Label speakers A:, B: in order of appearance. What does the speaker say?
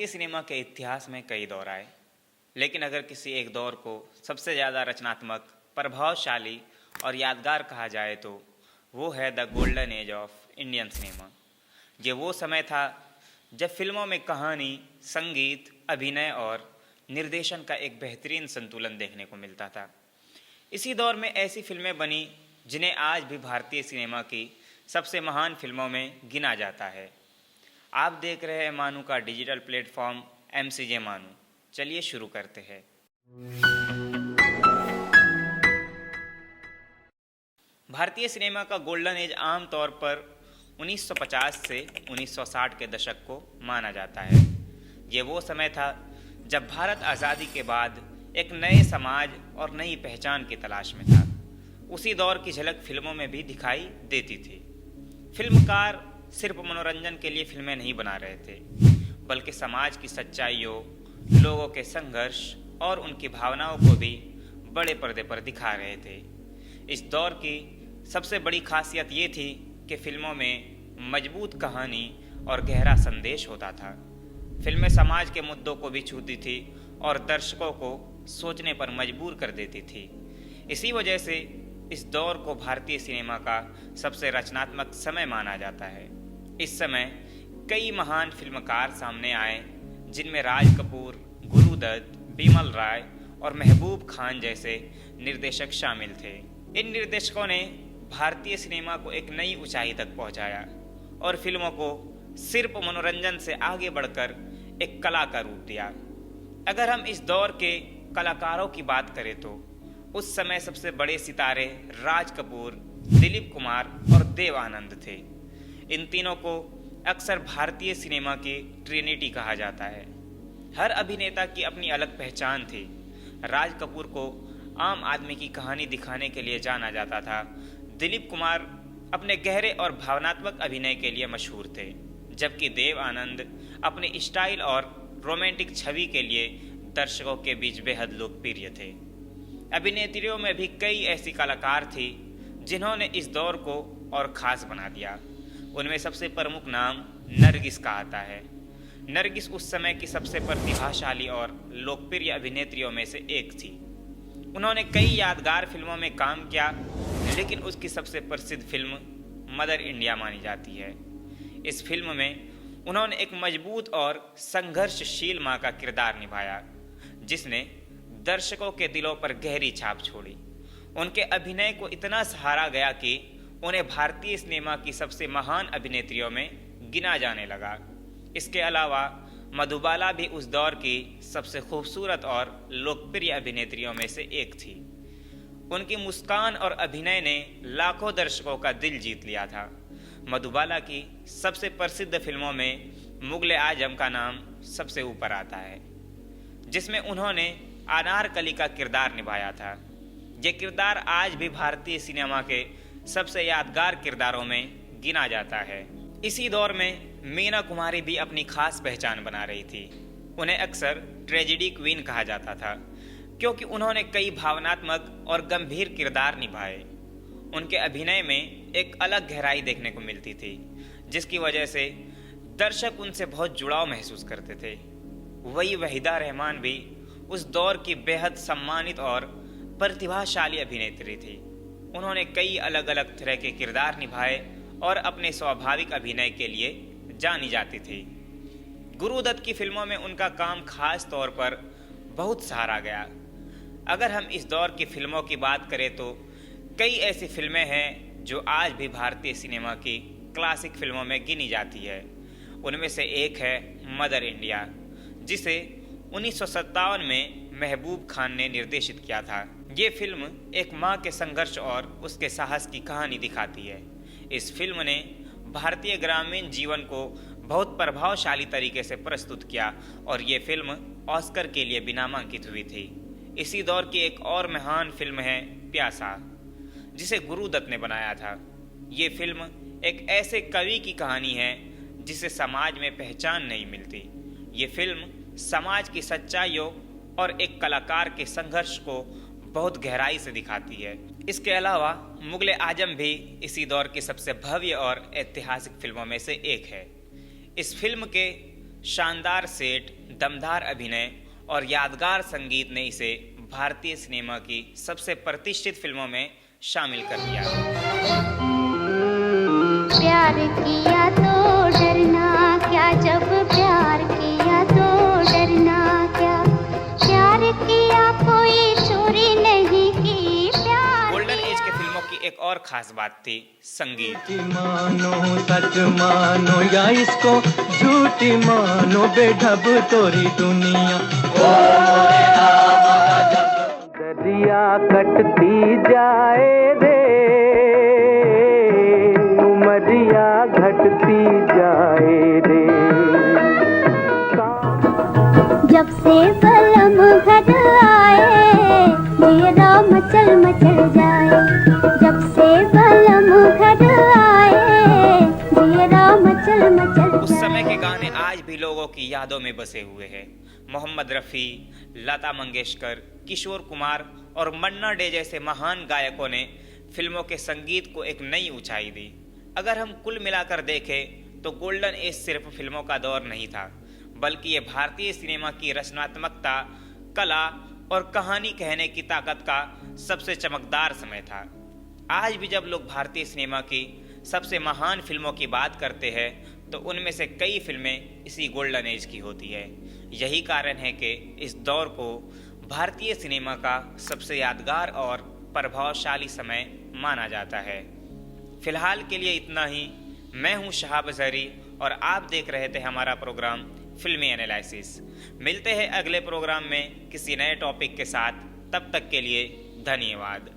A: भारतीय सिनेमा के इतिहास में कई दौर आए, लेकिन अगर किसी एक दौर को सबसे ज़्यादा रचनात्मक, प्रभावशाली और यादगार कहा जाए तो वो है the golden age of Indian cinema. ये वो समय था जब फिल्मों में कहानी, संगीत, अभिनय और निर्देशन का एक बेहतरीन संतुलन देखने को मिलता था। इसी दौर में ऐसी फिल्में बनी जिन्हें आज भी भारतीय सिनेमा की सबसे महान फिल्मों में गिना जाता है। आप देख रहे हैं मानू का डिजिटल प्लेटफॉर्म MCJ मानू। चलिए शुरू करते हैं। भारतीय सिनेमा का गोल्डन एज आमतौर पर 1950 से 1960 के दशक को माना जाता है। ये वो समय था जब भारत आज़ादी के बाद एक नए समाज और नई पहचान की तलाश में था। उसी दौर की झलक फिल्मों में भी दिखाई देती थी। फिल्मकार सिर्फ मनोरंजन के लिए फिल्में नहीं बना रहे थे, बल्कि समाज की सच्चाइयों, लोगों के संघर्ष और उनकी भावनाओं को भी बड़े पर्दे पर दिखा रहे थे। इस दौर की सबसे बड़ी खासियत ये थी कि फिल्मों में मजबूत कहानी और गहरा संदेश होता था। फिल्में समाज के मुद्दों को भी छूती थी और दर्शकों को सोचने पर मजबूर कर देती थी। इसी वजह से इस दौर को भारतीय सिनेमा का सबसे रचनात्मक समय माना जाता है। इस समय कई महान फिल्मकार सामने आए, जिनमें राज कपूर, गुरुदत्त, बिमल राय और महबूब खान जैसे निर्देशक शामिल थे। इन निर्देशकों ने भारतीय सिनेमा को एक नई ऊंचाई तक पहुंचाया और फिल्मों को सिर्फ मनोरंजन से आगे बढ़कर एक कला का रूप दिया। अगर हम इस दौर के कलाकारों की बात करें तो उस समय सबसे बड़े सितारे राज कपूर, दिलीप कुमार और देव आनंद थे। इन तीनों को अक्सर भारतीय सिनेमा की ट्रिनिटी कहा जाता है। हर अभिनेता की अपनी अलग पहचान थी। राज कपूर को आम आदमी की कहानी दिखाने के लिए जाना जाता था। दिलीप कुमार अपने गहरे और भावनात्मक अभिनय के लिए मशहूर थे, जबकि देव आनंद अपने स्टाइल और रोमांटिक छवि के लिए दर्शकों के बीच बेहद लोकप्रिय थे। अभिनेत्रियों में भी कई ऐसी कलाकार थी जिन्होंने इस दौर को और ख़ास बना दिया। उनमें सबसे प्रमुख नाम नरगिस का आता है। नरगिस उस समय की सबसे प्रतिभाशाली और लोकप्रिय अभिनेत्रियों में से एक थी। उन्होंने कई यादगार फिल्मों में काम किया, लेकिन उसकी सबसे प्रसिद्ध फिल्म मदर इंडिया मानी जाती है। इस फिल्म में उन्होंने एक मजबूत और संघर्षशील माँ का किरदार निभाया, जिसने दर्शकों के दिलों पर गहरी छाप छोड़ी। उनके अभिनय को इतना सराहा गया कि उन्हें भारतीय सिनेमा की सबसे महान अभिनेत्रियों में गिना जाने लगा। इसके अलावा मधुबाला भी उस दौर की सबसे खूबसूरत और लोकप्रिय अभिनेत्रियों में से एक थी। उनकी मुस्कान और अभिनय ने लाखों दर्शकों का दिल जीत लिया था। मधुबाला की सबसे प्रसिद्ध फिल्मों में मुगल आजम का नाम सबसे ऊपर आता है, जिसमें उन्होंने अनारकली का किरदार निभाया था। ये किरदार आज भी भारतीय सिनेमा के सबसे यादगार किरदारों में गिना जाता है। इसी दौर में मीना कुमारी भी अपनी खास पहचान बना रही थी। उन्हें अक्सर ट्रेजेडी क्वीन कहा जाता था, क्योंकि उन्होंने कई भावनात्मक और गंभीर किरदार निभाए। उनके अभिनय में एक अलग गहराई देखने को मिलती थी, जिसकी वजह से दर्शक उनसे बहुत जुड़ाव महसूस करते थे। वही वहीदा रहमान भी उस दौर की बेहद सम्मानित और प्रतिभाशाली अभिनेत्री थी। उन्होंने कई अलग अलग तरह के किरदार निभाए और अपने स्वाभाविक अभिनय के लिए जानी जाती थी। गुरुदत्त की फिल्मों में उनका काम खास तौर पर बहुत सराहा गया। अगर हम इस दौर की फिल्मों की बात करें तो कई ऐसी फिल्में हैं जो आज भी भारतीय सिनेमा की क्लासिक फिल्मों में गिनी जाती है। उनमें से एक है मदर इंडिया, जिसे 1957 में महबूब खान ने निर्देशित किया था। ये फिल्म एक माँ के संघर्ष और उसके साहस की कहानी दिखाती है। इस फिल्म ने भारतीय ग्रामीण जीवन को बहुत प्रभावशाली तरीके से प्रस्तुत किया और ये फिल्म ऑस्कर के लिए भी नामांकित हुई थी। इसी दौर की एक और महान फिल्म है प्यासा, जिसे गुरुदत्त ने बनाया था। ये फिल्म एक ऐसे कवि की कहानी है जिसे समाज में पहचान नहीं मिलती। ये फिल्म समाज की सच्चाइयों और एक कलाकार के संघर्ष को बहुत गहराई से दिखाती है। इसके अलावा मुगल आजम भी इसी दौर की सबसे भव्य और ऐतिहासिक फिल्मों में से एक है। इस फिल्म के शानदार सेट, दमदार अभिनय और यादगार संगीत ने इसे भारतीय सिनेमा की सबसे प्रतिष्ठित फिल्मों में शामिल कर दिया।
B: प्यार किया तो डरना क्या, जब प्यार किया तो डरना क्या, प्यार किया कोई चोरी नहीं की, प्यार।
A: गोल्डन एज के फिल्मों की एक और खास बात थी संगीत।
C: मानो सच मानो या इसको झूठी मानो, बेढब तोरी दुनिया। ओ मोरे रामा जब दरिया कटती जाए रे, उमरिया घटती जाए रे।
B: जब से बलम घर आए मेरा मचल मचल जाए, जब से बलम घर आए मेरा मचल मचल जाए।
A: उस समय के गाने आज भी लोगों की यादों में बसे हुए हैं। मोहम्मद रफ़ी, लता मंगेशकर, किशोर कुमार और मन्ना डे जैसे महान गायकों ने फिल्मों के संगीत को एक नई ऊंचाई दी। अगर हम कुल मिलाकर देखें तो गोल्डन एज सिर्फ फिल्मों का दौर नहीं था, बल्कि ये भारतीय सिनेमा की रचनात्मकता, कला और कहानी कहने की ताकत का सबसे चमकदार समय था। आज भी जब लोग भारतीय सिनेमा की सबसे महान फिल्मों की बात करते हैं तो उनमें से कई फिल्में इसी गोल्डन एज की होती है। यही कारण है कि इस दौर को भारतीय सिनेमा का सबसे यादगार और प्रभावशाली समय माना जाता है। फिलहाल के लिए इतना ही। मैं हूं शहाब अजहरी और आप देख रहे थे हमारा प्रोग्राम फिल्मी एनालिसिस। मिलते हैं अगले प्रोग्राम में किसी नए टॉपिक के साथ। तब तक के लिए धन्यवाद।